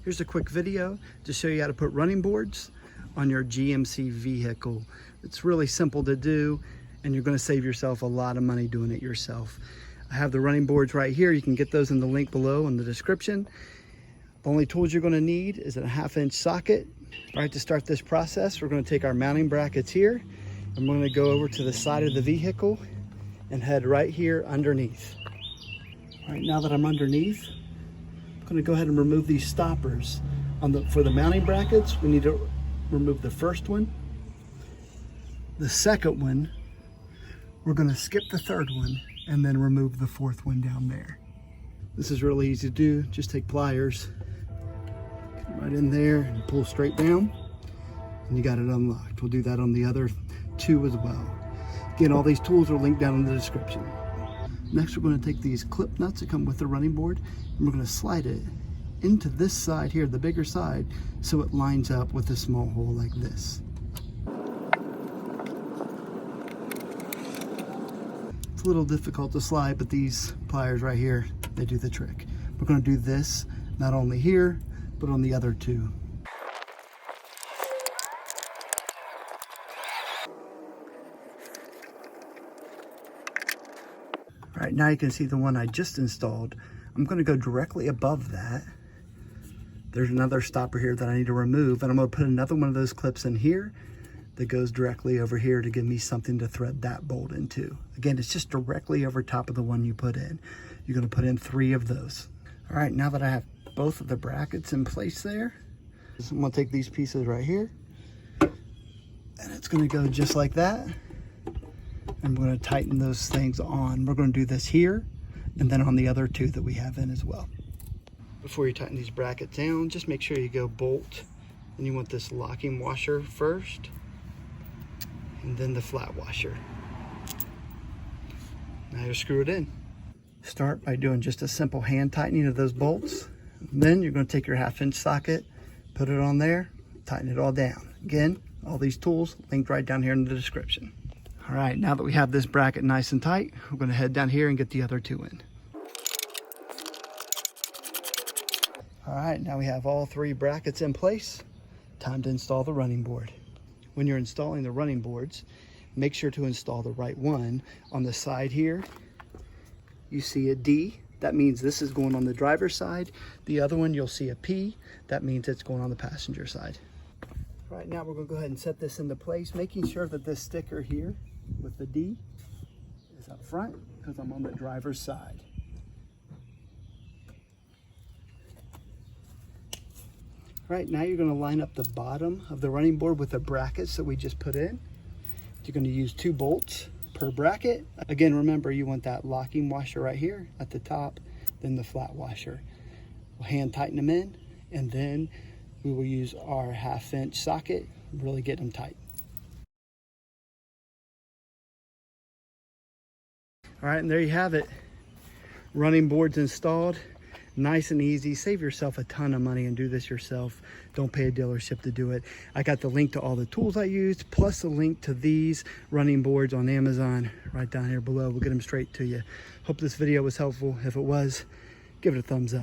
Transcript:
Here's a quick video to show you how to put running boards on your GMC vehicle. It's really simple to do, and you're going to save yourself a lot of money doing it yourself. I have the running boards right here. You can get those in the link below in the description. The only tools you're going to need is a 1/2-inch socket. All right, to start this process, we're going to take our mounting brackets here, and we're going to go over to the side of the vehicle and head right here underneath. All right, now that I'm underneath, I'm going to go ahead and remove these stoppers. For the mounting brackets, we need to remove the first one. The second one, we're going to skip the third one and then remove the fourth one down there. This is really easy to do. Just take pliers, get right in there and pull straight down, and you got it unlocked. We'll do that on the other two as well. Again, all these tools are linked down in the description. Next, we're going to take these clip nuts that come with the running board, and we're going to slide it into this side here, the bigger side, so it lines up with a small hole like this. It's a little difficult to slide, but these pliers right here, they do the trick. We're going to do this not only here, but on the other two. All right, now you can see the one I just installed. I'm going to go directly above that. There's another stopper here that I need to remove, and I'm going to put another one of those clips in here that goes directly over here to give me something to thread that bolt into. Again, it's just directly over top of the one you put in. You're going to put in 3 of those. All right, now that I have both of the brackets in place there, I'm going to take these pieces right here, and it's going to go just like that. I'm going to tighten those things on. We're going to do this here and then on the other two that we have in as well. Before you tighten these brackets down, just make sure you go bolt, and you want this locking washer first and then the flat washer. Now you screw it in. Start by doing just a simple hand tightening of those bolts. Then you're going to take your 1/2-inch socket, put it on there, tighten it all down. Again, all these tools linked right down here in the description. All right, now that we have this bracket nice and tight, we're going to head down here and get the other two in. All right, now we have all 3 brackets in place. Time to install the running board. When you're installing the running boards, make sure to install the right one. On the side here, you see a D. That means this is going on the driver's side. The other one, you'll see a P. That means it's going on the passenger side. Right now, we're going to go ahead and set this into place, making sure that this sticker here with the D is up front because I'm on the driver's side. Right now, you're going to line up the bottom of the running board with the brackets that we just put in. You're going to use 2 bolts per bracket. Again, remember, you want that locking washer right here at the top, then the flat washer. We'll hand tighten them in, and then we will use our 1/2-inch socket, really get them tight. All right, and there you have it. Running boards installed. Nice and easy. Save yourself a ton of money and do this yourself. Don't pay a dealership to do it. I got the link to all the tools I used, plus a link to these running boards on Amazon right down here below. We'll get them straight to you. Hope this video was helpful. If it was, give it a thumbs up.